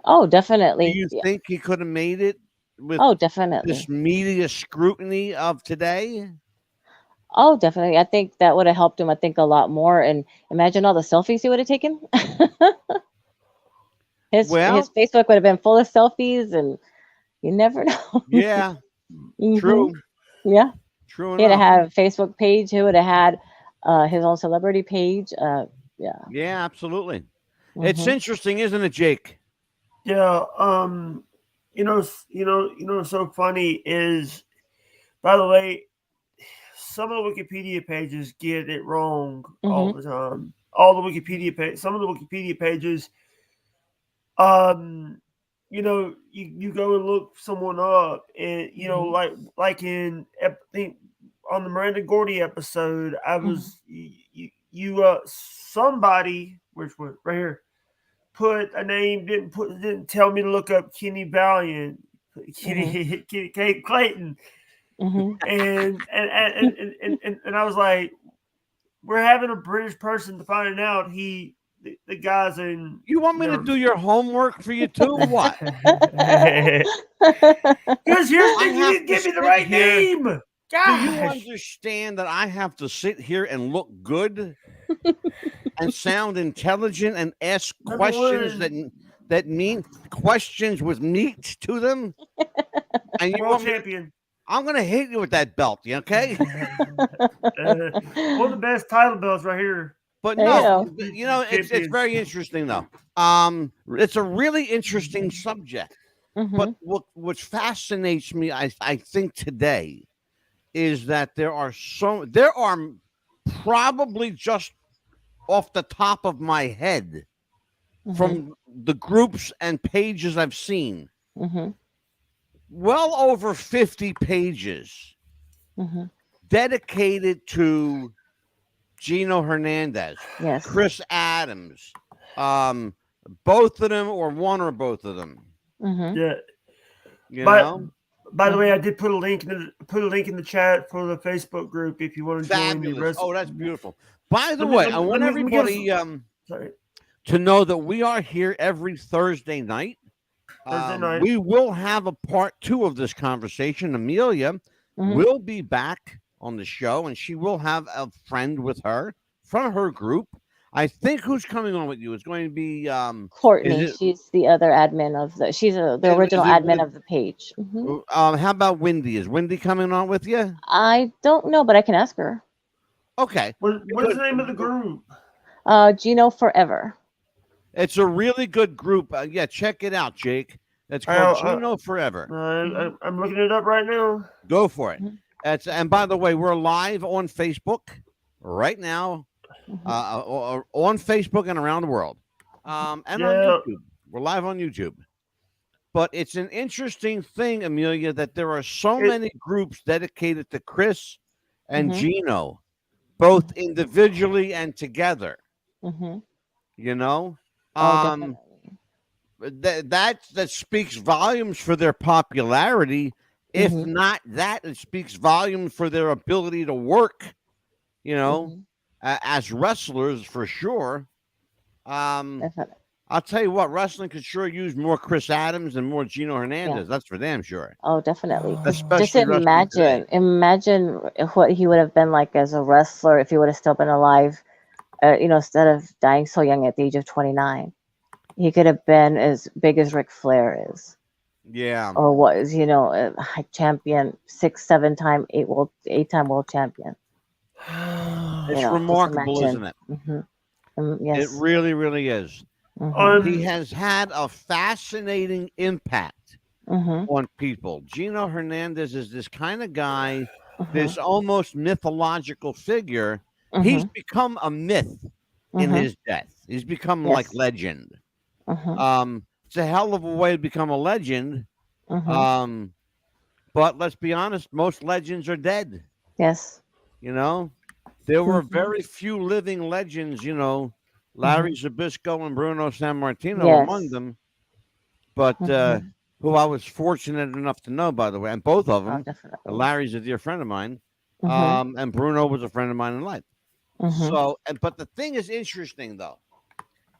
Oh,
Do
definitely.
you
Yeah.
think he could have made it with
Oh,
this
definitely.
media scrutiny of today?
Oh, definitely. I think that would have helped him. I think a lot more. And imagine all the selfies he would have taken. His
Well,
Facebook would have been full of selfies, and you never know.
yeah,
Hmm.
true,
Yeah.
true
He'd have
enough.
had a Facebook page. He would have had his own celebrity page. Yeah.
Yeah, absolutely. It's
Hmm.
interesting, isn't it, Jake?
Yeah. What's so funny is, by the way, some of the Wikipedia pages get it wrong all
Hmm.
the time. All the some of the Wikipedia pages, um, you go and look someone up, and
Hmm.
I think on the Miranda Gordy episode, I
Hmm.
was somebody, which one right here, put a name, didn't tell me to look up Kenny Valiant,
Hmm.
Kenny Kate Clayton,
Hmm.
and I was like, we're having a British person to find out the guy's in.
You want me to do your homework for you too? What?
Because here's the thing, you didn't give me the right name. Gosh.
Do you understand that I have to sit here and look good and sound intelligent and ask questions that mean questions with meat to them? And you
World champion.
I'm gonna hit you with that belt, okay?
One of the best title belts right here.
But no, it's very interesting though. It's a really interesting subject. But what fascinates me, I think today, is that there are probably just off the top of my head from the groups and pages I've seen, well over 50 pages dedicated to Gino Hernandez, Chris Adams, both of them or one or both of them.
Yeah.
You know?
By the way, I did put a link in the chat for the Facebook group if you want to join me.
Oh, that's beautiful. By the way, I want everybody to know that we are here every Thursday night. We will have a part 2 of this conversation. Amelia will be back on the show, and she will have a friend with her from her group. I think who's coming on with you is going to be
Courtney. She's the other admin of the original admin of the page.
How about Wendy? Is Wendy coming on with you?
I don't know, but I can ask her.
Okay.
What is the name of the group?
Gino Forever.
It's a really good group. Yeah, check it out, Jake. It's called Gino Forever.
I'm looking it up right now.
Go for it. And by the way, we're live on Facebook right now. On Facebook and around the world, and on YouTube. We're live on YouTube. But it's an interesting thing, Amelia, that there are so many groups dedicated to Chris and Gino, both individually and together. You know, that speaks volumes for their popularity. If not that, it speaks volumes for their ability to work. You know. As wrestlers, for sure. I'll tell you what, wrestling could sure use more Chris Adams and more Gino Hernandez. That's for damn sure.
Oh, definitely.
Especially
just imagine what he would have been like as a wrestler if he would have still been alive. Instead of dying so young at the age of 29, he could have been as big as Ric Flair is.
Yeah.
Or was, a champion, 6-7-time, 8-time world champion.
It's remarkable, isn't it?
Yes.
It really, really is. He has had a fascinating impact on people. Gino Hernandez is this kind of guy, this almost mythological figure. He's become a myth in his death. He's become like legend. It's a hell of a way to become a legend. But let's be honest, most legends are dead.
Yes.
There were very few living legends, Larry Zbyszko and Bruno Sammartino among them. But who I was fortunate enough to know, by the way, and both of them. Larry's a dear friend of mine, and Bruno was a friend of mine in life. But the thing is interesting, though,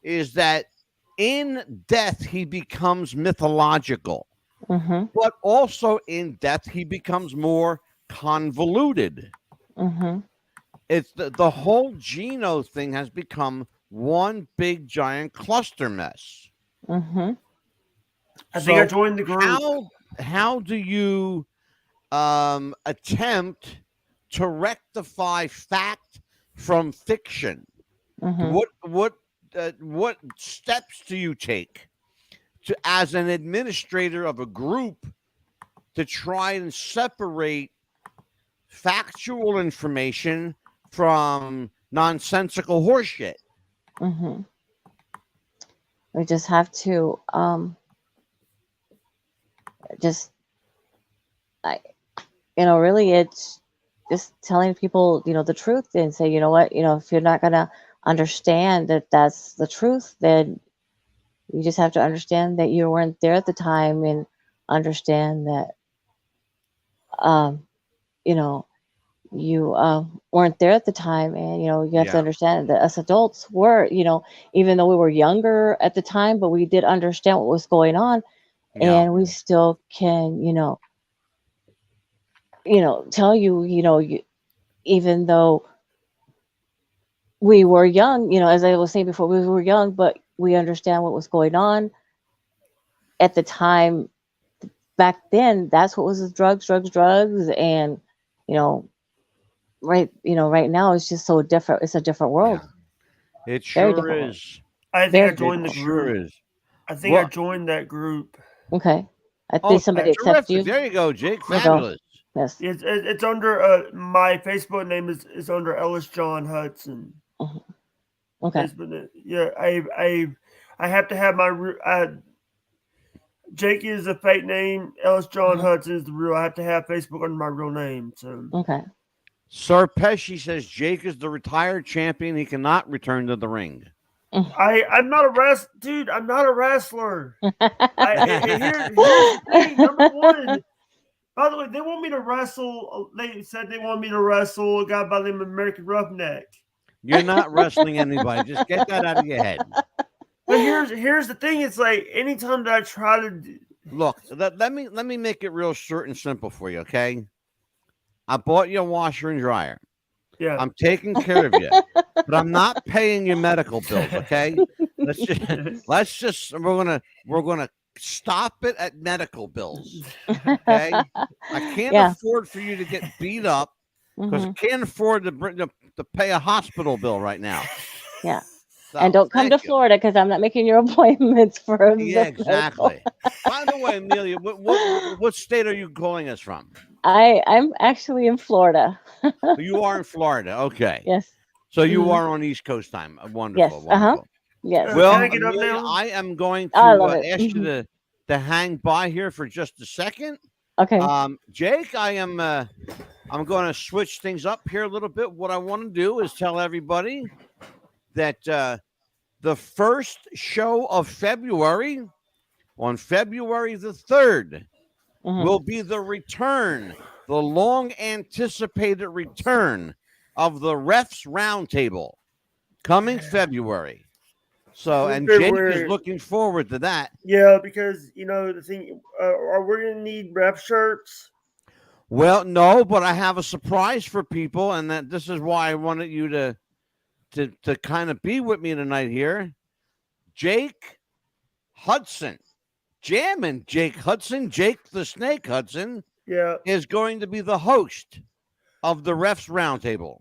is that in death he becomes mythological, but also in death he becomes more convoluted. It's the whole Gino thing has become one big giant cluster mess.
I think I joined the group.
How do you attempt to rectify fact from fiction? What steps do you take as an administrator of a group to try and separate factual information from nonsensical horseshit?
We just have to really it's just telling people the truth and say, if you're not gonna understand that that's the truth, then you just have to understand that you weren't there at the time and understand that you weren't there at the time, and you have to understand that us adults were, even though we were younger at the time, but we did understand what was going on, and we still can, tell you, even though we were young, as I was saying before, we were young, but we understand what was going on at the time. Back then, that's what was drugs, and right now it's just so different. It's a different world.
Yeah. It sure is.
I think I joined the group.
Sure is.
I think I joined that group.
Okay. I think somebody accepts you.
There you go, Jake. Fabulous.
Yes.
It's under my Facebook name is under Ellis John Hudson.
Okay.
Yeah, I have to have my Jake is a fake name. Ellis John Hudson is the real. I have to have Facebook under my real name. So
okay.
Sir Pesci says Jake is the retired champion. He cannot return to the ring.
I'm not a dude. I'm not a wrestler. Here's the thing. Number one. By the way, they want me to wrestle. They said they want me to wrestle a guy by the name of American Roughneck.
You're not wrestling anybody. Just get that out of your head.
But here's the thing. It's like anytime that I try to
look, let me make it real short and simple for you, okay? I bought you a washer and dryer.
Yeah,
I'm taking care of you, but I'm not paying your medical bills, okay? Let's just we're gonna stop it at medical bills, okay? I can't afford for you to get beat up because I can't afford to pay a hospital bill right now.
Yeah. So, and don't come to Florida because I'm not making your appointments for
exactly. By the way, Amelia, what state are you calling us from?
I'm actually in Florida.
You are in Florida, okay.
Yes.
So you are on East Coast time. Wonderful.
Yes.
Wonderful.
Yes.
Well, Amelia, I am going to ask you to hang by here for just a second.
Okay.
Jake, I'm going to switch things up here a little bit. What I want to do is tell everybody that the first show of February, on February the 3rd, will be the return, the long-anticipated return of the Refs Roundtable coming February. So, and Jake is looking forward to that.
Yeah, because, the thing, are we going to need ref shirts?
Well, no, but I have a surprise for people, and that this is why I wanted you to kind of be with me tonight here. Jake Hudson, Jammin' Jake Hudson, Jake the Snake Hudson, is going to be the host of the Refs Roundtable.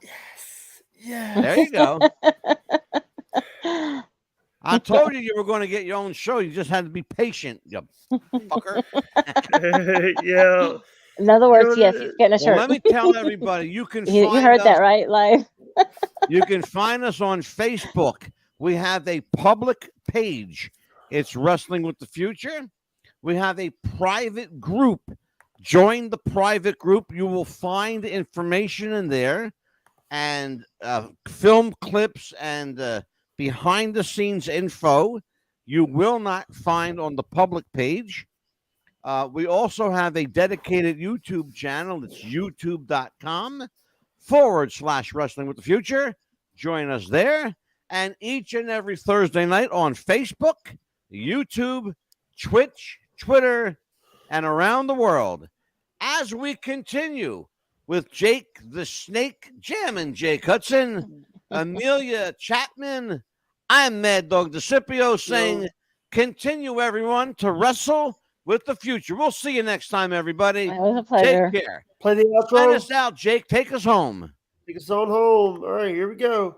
Yes. Yeah.
There you go. I told you were going to get your own show. You just had to be patient, you fucker.
Yeah.
In other words, yes, he's getting a shirt.
Let me tell everybody, you can find
you heard that right, live.
You can find us on Facebook. We have a public page. It's Wrestling with the Future. We have a private group. Join the private group. You will find information in there and film clips and behind-the-scenes info you will not find on the public page. We also have a dedicated YouTube channel. It's youtube.com/Wrestling with the Future. Join us there. And each and every Thursday night on Facebook, YouTube, Twitch, Twitter, and around the world, as we continue with Jake the Snake Jammin' Jake Hudson, Amelia Chapman, I'm Mad Dog DeCipio saying, continue everyone to wrestle with the future. We'll see you next time, everybody.
It was a pleasure.
Take care.
Play the outro.
Sign us out, Jake. Take us home.
Take us on home. All right, here we go.